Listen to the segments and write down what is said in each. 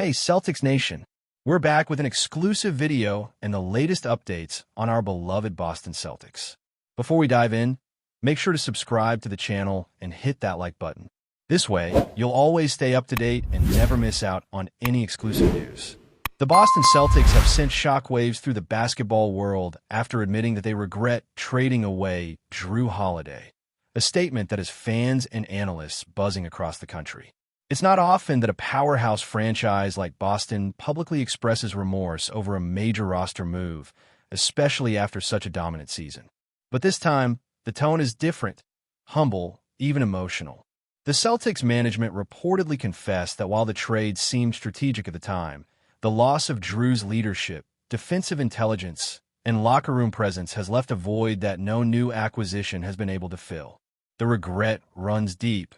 Hey, Celtics Nation! We're back with an exclusive video and the latest updates on our beloved Boston Celtics. Before we dive in, make sure to subscribe to the channel and hit that like button. This way, you'll always stay up to date and never miss out on any exclusive news. The Boston Celtics have sent shockwaves through the basketball world after admitting that they regret trading away Jrue Holiday, a statement that has fans and analysts buzzing across the country. It's not often that a powerhouse franchise like Boston publicly expresses remorse over a major roster move, especially after such a dominant season. But this time, the tone is different, humble, even emotional. The Celtics management reportedly confessed that while the trade seemed strategic at the time, the loss of Jrue's leadership, defensive intelligence, and locker room presence has left a void that no new acquisition has been able to fill. The regret runs deep,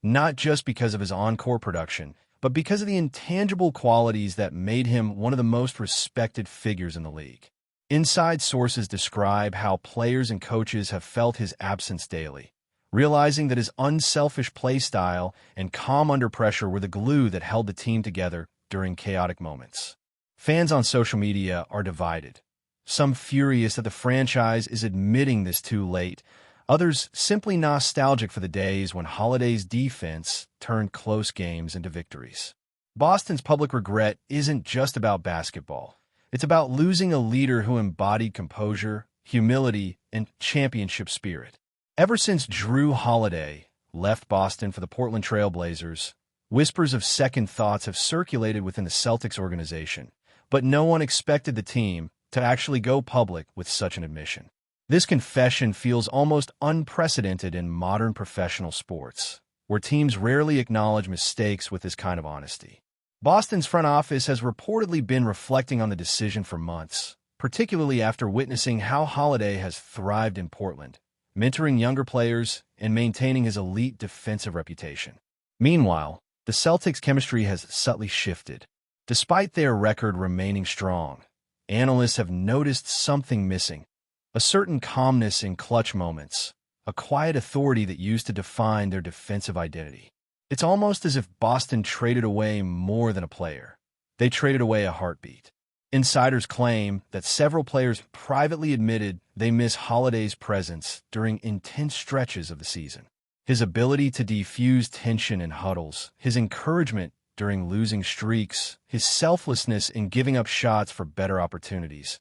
not just because of his on-court production, but because of the intangible qualities that made him one of the most respected figures in the league. Inside sources describe how players and coaches have felt his absence daily, realizing that his unselfish play style and calm under pressure were the glue that held the team together during chaotic moments. Fans on social media are divided, some furious that the franchise is admitting this too late, others simply nostalgic for the days when Holiday's defense turned close games into victories. Boston's public regret isn't just about basketball. It's about losing a leader who embodied composure, humility, and championship spirit. Ever since Jrue Holiday left Boston for the Portland Trail Blazers, whispers of second thoughts have circulated within the Celtics organization, but no one expected the team to actually go public with such an admission. This confession feels almost unprecedented in modern professional sports, where teams rarely acknowledge mistakes with this kind of honesty. Boston's front office has reportedly been reflecting on the decision for months, particularly after witnessing how Holiday has thrived in Portland, mentoring younger players and maintaining his elite defensive reputation. Meanwhile, the Celtics' chemistry has subtly shifted. Despite their record remaining strong, analysts have noticed something missing. A certain calmness in clutch moments, a quiet authority that used to define their defensive identity. It's almost as if Boston traded away more than a player. They traded away a heartbeat. Insiders claim that several players privately admitted they miss Holiday's presence during intense stretches of the season. His ability to defuse tension in huddles, his encouragement during losing streaks, his selflessness in giving up shots for better opportunities.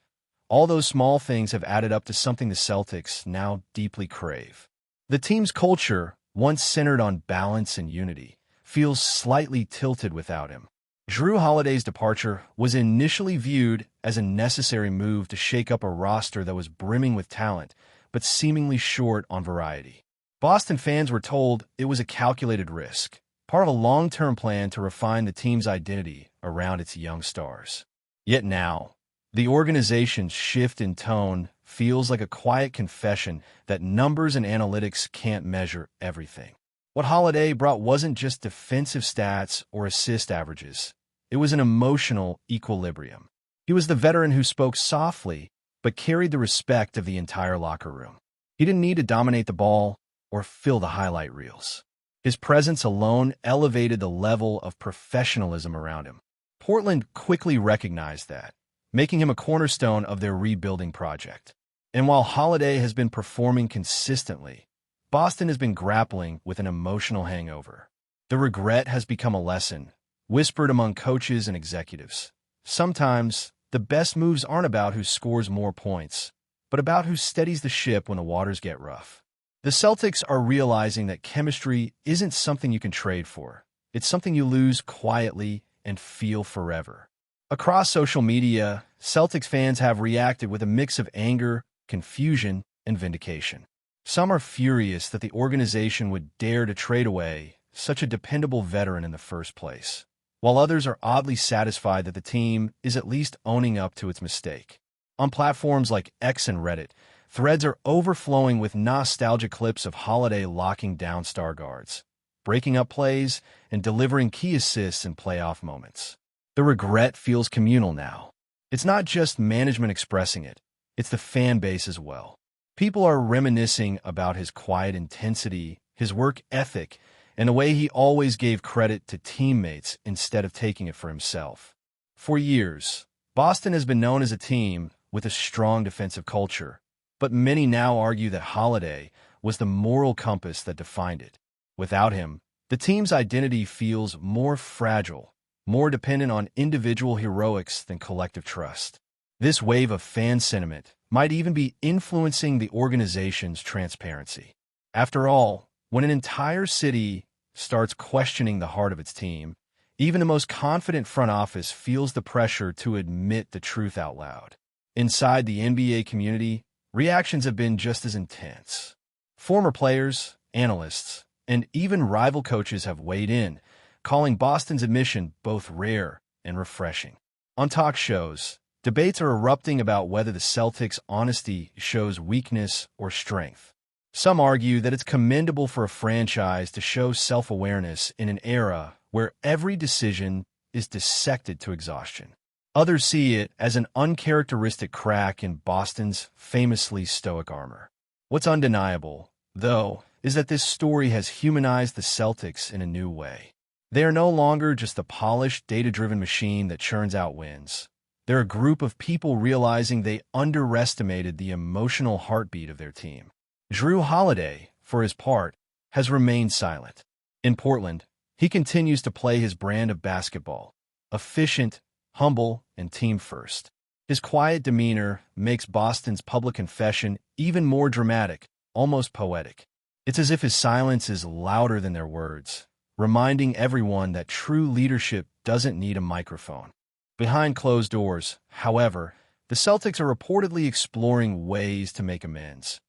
All those small things have added up to something the Celtics now deeply crave. The team's culture, once centered on balance and unity, feels slightly tilted without him. Jrue Holiday's departure was initially viewed as a necessary move to shake up a roster that was brimming with talent, but seemingly short on variety. Boston fans were told it was a calculated risk, part of a long-term plan to refine the team's identity around its young stars. Yet now, the organization's shift in tone feels like a quiet confession that numbers and analytics can't measure everything. What Holiday brought wasn't just defensive stats or assist averages. It was an emotional equilibrium. He was the veteran who spoke softly, but carried the respect of the entire locker room. He didn't need to dominate the ball or fill the highlight reels. His presence alone elevated the level of professionalism around him. Portland quickly recognized that, making him a cornerstone of their rebuilding project. And while Holiday has been performing consistently, Boston has been grappling with an emotional hangover. The regret has become a lesson, whispered among coaches and executives. Sometimes, the best moves aren't about who scores more points, but about who steadies the ship when the waters get rough. The Celtics are realizing that chemistry isn't something you can trade for. It's something you lose quietly and feel forever. Across social media, Celtics fans have reacted with a mix of anger, confusion, and vindication. Some are furious that the organization would dare to trade away such a dependable veteran in the first place, while others are oddly satisfied that the team is at least owning up to its mistake. On platforms like X and Reddit, threads are overflowing with nostalgic clips of Holiday locking down star guards, breaking up plays, and delivering key assists in playoff moments. The regret feels communal now. It's not just management expressing it, it's the fan base as well. People are reminiscing about his quiet intensity, his work ethic, and the way he always gave credit to teammates instead of taking it for himself. For years, Boston has been known as a team with a strong defensive culture, but many now argue that Holiday was the moral compass that defined it. Without him, the team's identity feels more fragile, more dependent on individual heroics than collective trust. This wave of fan sentiment might even be influencing the organization's transparency. After all, when an entire city starts questioning the heart of its team, even the most confident front office feels the pressure to admit the truth out loud. Inside the NBA community, reactions have been just as intense. Former players, analysts, and even rival coaches have weighed in, calling Boston's admission both rare and refreshing. On talk shows, debates are erupting about whether the Celtics' honesty shows weakness or strength. Some argue that it's commendable for a franchise to show self-awareness in an era where every decision is dissected to exhaustion. Others see it as an uncharacteristic crack in Boston's famously stoic armor. What's undeniable, though, is that this story has humanized the Celtics in a new way. They are no longer just a polished, data-driven machine that churns out wins. They're a group of people realizing they underestimated the emotional heartbeat of their team. JRUE Holiday, for his part, has remained silent. In Portland, he continues to play his brand of basketball, efficient, humble, and team-first. His quiet demeanor makes Boston's public confession even more dramatic, almost poetic. It's as if his silence is louder than their words, reminding everyone that true leadership doesn't need a microphone. Behind closed doors, however, the Celtics are reportedly exploring ways to make amends.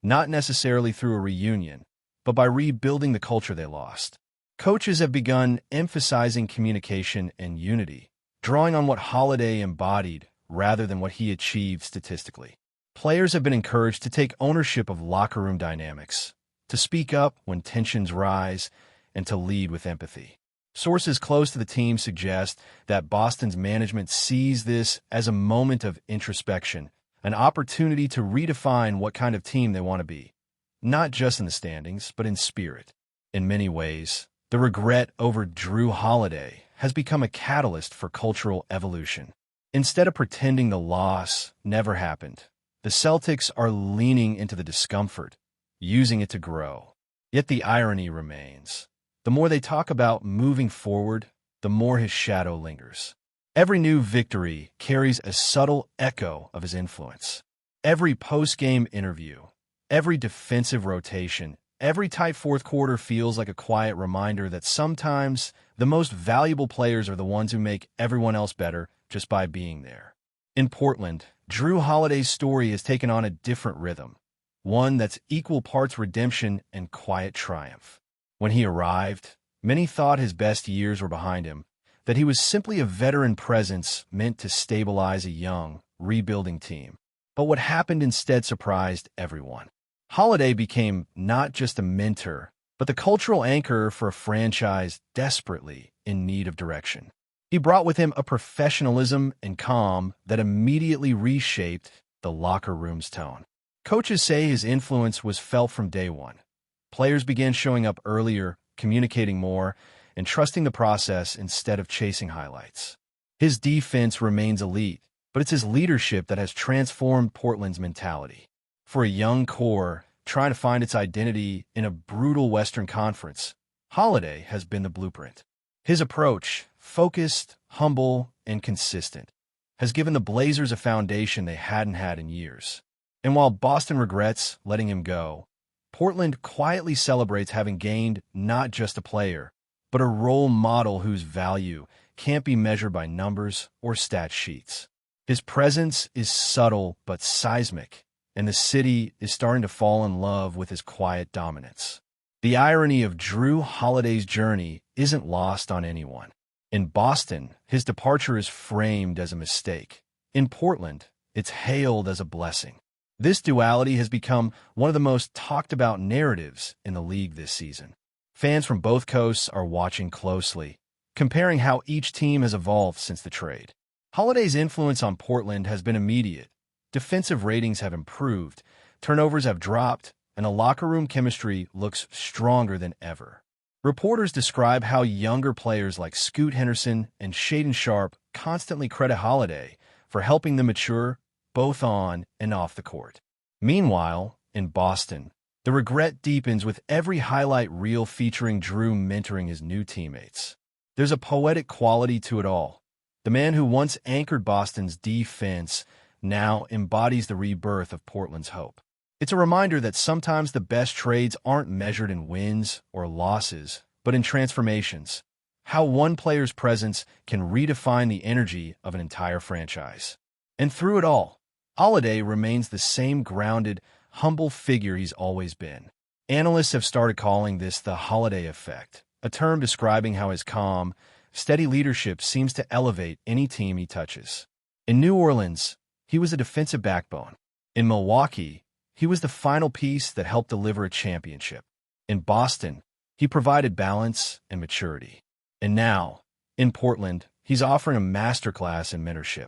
Not necessarily through a reunion, but by rebuilding the culture they lost. Coaches have begun emphasizing communication and unity, drawing on what Holiday embodied rather than what he achieved statistically. Players have been encouraged to take ownership of locker room dynamics, to speak up when tensions rise, and to lead with empathy. Sources close to the team suggest that Boston's management sees this as a moment of introspection, an opportunity to redefine what kind of team they want to be, not just in the standings, but in spirit. In many ways, the regret over JRUE Holiday has become a catalyst for cultural evolution. Instead of pretending the loss never happened, the Celtics are leaning into the discomfort, using it to grow. Yet the irony remains. The more they talk about moving forward, the more his shadow lingers. Every new victory carries a subtle echo of his influence. Every post-game interview, every defensive rotation, every tight fourth quarter feels like a quiet reminder that sometimes the most valuable players are the ones who make everyone else better just by being there. In Portland, JRUE Holiday's story has taken on a different rhythm, one that's equal parts redemption and quiet triumph. When he arrived, many thought his best years were behind him, that he was simply a veteran presence meant to stabilize a young, rebuilding team. But what happened instead surprised everyone. Holiday became not just a mentor, but the cultural anchor for a franchise desperately in need of direction. He brought with him a professionalism and calm that immediately reshaped the locker room's tone. Coaches say his influence was felt from day one. Players began showing up earlier, communicating more, and trusting the process instead of chasing highlights. His defense remains elite, but it's his leadership that has transformed Portland's mentality. For a young core trying to find its identity in a brutal Western Conference, Holiday has been the blueprint. His approach, focused, humble, and consistent, has given the Blazers a foundation they hadn't had in years. And while Boston regrets letting him go, Portland quietly celebrates having gained not just a player, but a role model whose value can't be measured by numbers or stat sheets. His presence is subtle but seismic, and the city is starting to fall in love with his quiet dominance. The irony of JRUE Holiday's journey isn't lost on anyone. In Boston, his departure is framed as a mistake. In Portland, it's hailed as a blessing. This duality has become one of the most talked about narratives in the league this season. Fans from both coasts are watching closely, comparing how each team has evolved since the trade. Holiday's influence on Portland has been immediate. Defensive ratings have improved, turnovers have dropped, and the locker room chemistry looks stronger than ever. Reporters describe how younger players like Scoot Henderson and Shaedon Sharpe constantly credit Holiday for helping them mature both on and off the court. Meanwhile, in Boston, the regret deepens with every highlight reel featuring JRUE mentoring his new teammates. There's a poetic quality to it all. The man who once anchored Boston's defense now embodies the rebirth of Portland's hope. It's a reminder that sometimes the best trades aren't measured in wins or losses, but in transformations. How one player's presence can redefine the energy of an entire franchise. And through it all, Holiday remains the same grounded, humble figure he's always been. Analysts have started calling this the Holiday effect, a term describing how his calm, steady leadership seems to elevate any team he touches. In New Orleans, he was a defensive backbone. In Milwaukee, he was the final piece that helped deliver a championship. In Boston, he provided balance and maturity. And now, in Portland, he's offering a masterclass in mentorship.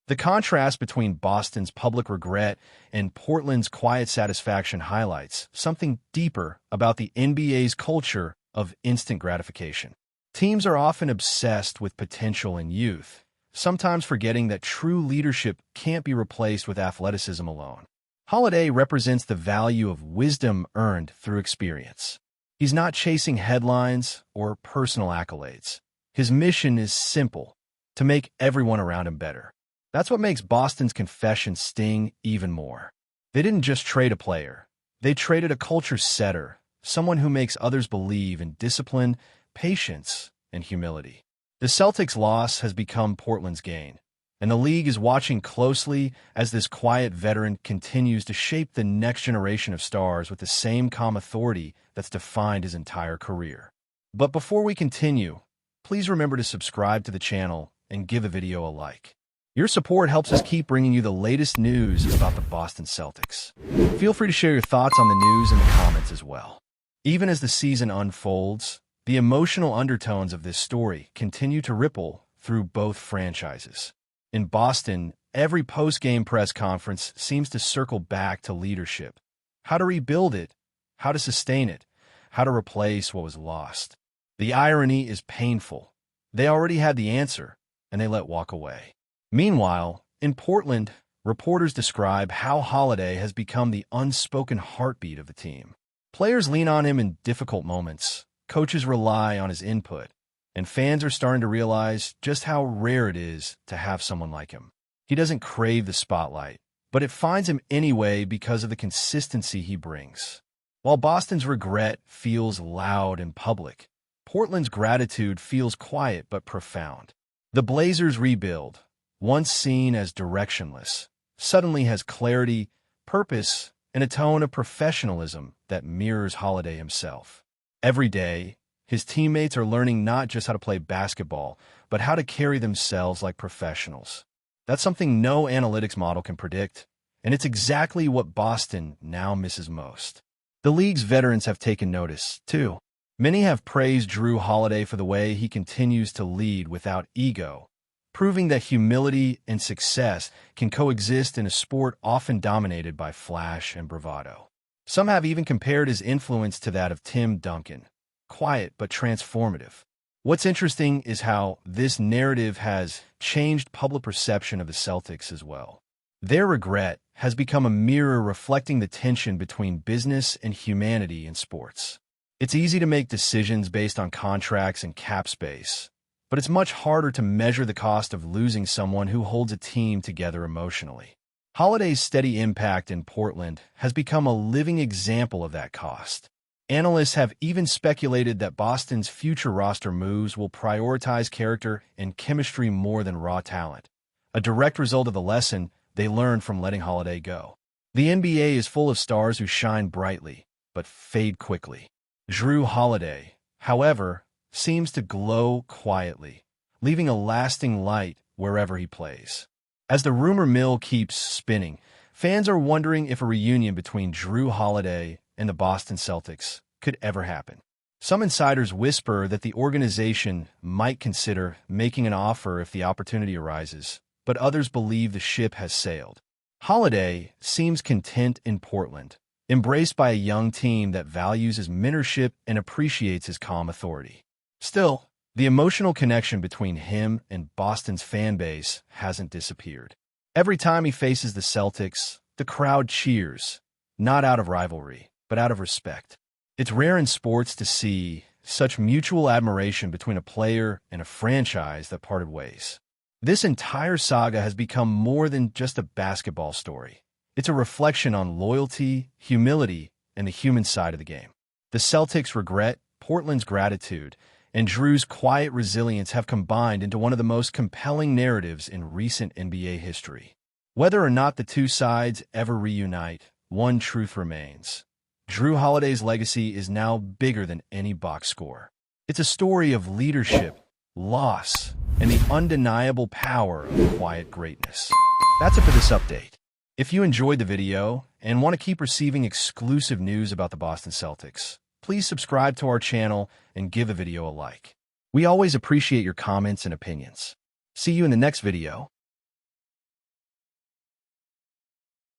The contrast between Boston's public regret and Portland's quiet satisfaction highlights something deeper about the NBA's culture of instant gratification. Teams are often obsessed with potential and youth, sometimes forgetting that true leadership can't be replaced with athleticism alone. Holiday represents the value of wisdom earned through experience. He's not chasing headlines or personal accolades. His mission is simple: to make everyone around him better. That's what makes Boston's confession sting even more. They didn't just trade a player. They traded a culture setter, someone who makes others believe in discipline, patience, and humility. The Celtics' loss has become Portland's gain, and the league is watching closely as this quiet veteran continues to shape the next generation of stars with the same calm authority that's defined his entire career. But before we continue, please remember to subscribe to the channel and give the video a like. Your support helps us keep bringing you the latest news about the Boston Celtics. Feel free to share your thoughts on the news in the comments as well. Even as the season unfolds, the emotional undertones of this story continue to ripple through both franchises. In Boston, every post-game press conference seems to circle back to leadership. How to rebuild it, how to sustain it, how to replace what was lost. The irony is painful. They already had the answer, and they let walk away. Meanwhile, in Portland, reporters describe how Holiday has become the unspoken heartbeat of the team. Players lean on him in difficult moments, coaches rely on his input, and fans are starting to realize just how rare it is to have someone like him. He doesn't crave the spotlight, but it finds him anyway because of the consistency he brings. While Boston's regret feels loud and public, Portland's gratitude feels quiet but profound. The Blazers' rebuild, once seen as directionless, suddenly has clarity, purpose, and a tone of professionalism that mirrors Holiday himself. Every day, his teammates are learning not just how to play basketball, but how to carry themselves like professionals. That's something no analytics model can predict, and it's exactly what Boston now misses most. The league's veterans have taken notice, too. Many have praised JRUE Holiday for the way he continues to lead without ego, proving that humility and success can coexist in a sport often dominated by flash and bravado. Some have even compared his influence to that of Tim Duncan, quiet but transformative. What's interesting is how this narrative has changed public perception of the Celtics as well. Their regret has become a mirror reflecting the tension between business and humanity in sports. It's easy to make decisions based on contracts and cap space, but it's much harder to measure the cost of losing someone who holds a team together emotionally. Holiday's steady impact in Portland has become a living example of that cost. Analysts have even speculated that Boston's future roster moves will prioritize character and chemistry more than raw talent, a direct result of the lesson they learned from letting Holiday go. The NBA is full of stars who shine brightly, but fade quickly. JRUE Holiday, however, seems to glow quietly, leaving a lasting light wherever he plays. As the rumor mill keeps spinning, fans are wondering if a reunion between JRUE Holiday and the Boston Celtics could ever happen. Some insiders whisper that the organization might consider making an offer if the opportunity arises, but others believe the ship has sailed. Holiday seems content in Portland, embraced by a young team that values his mentorship and appreciates his calm authority. Still, the emotional connection between him and Boston's fan base hasn't disappeared. Every time he faces the Celtics, the crowd cheers, not out of rivalry, but out of respect. It's rare in sports to see such mutual admiration between a player and a franchise that parted ways. This entire saga has become more than just a basketball story. It's a reflection on loyalty, humility, and the human side of the game. The Celtics' regret, Portland's gratitude, and JRUE's quiet resilience have combined into one of the most compelling narratives in recent NBA history. Whether or not the two sides ever reunite, one truth remains. JRUE Holiday's legacy is now bigger than any box score. It's a story of leadership, loss, and the undeniable power of quiet greatness. That's it for this update. If you enjoyed the video and want to keep receiving exclusive news about the Boston Celtics, please subscribe to our channel and give the video a like. We always appreciate your comments and opinions. See you in the next video.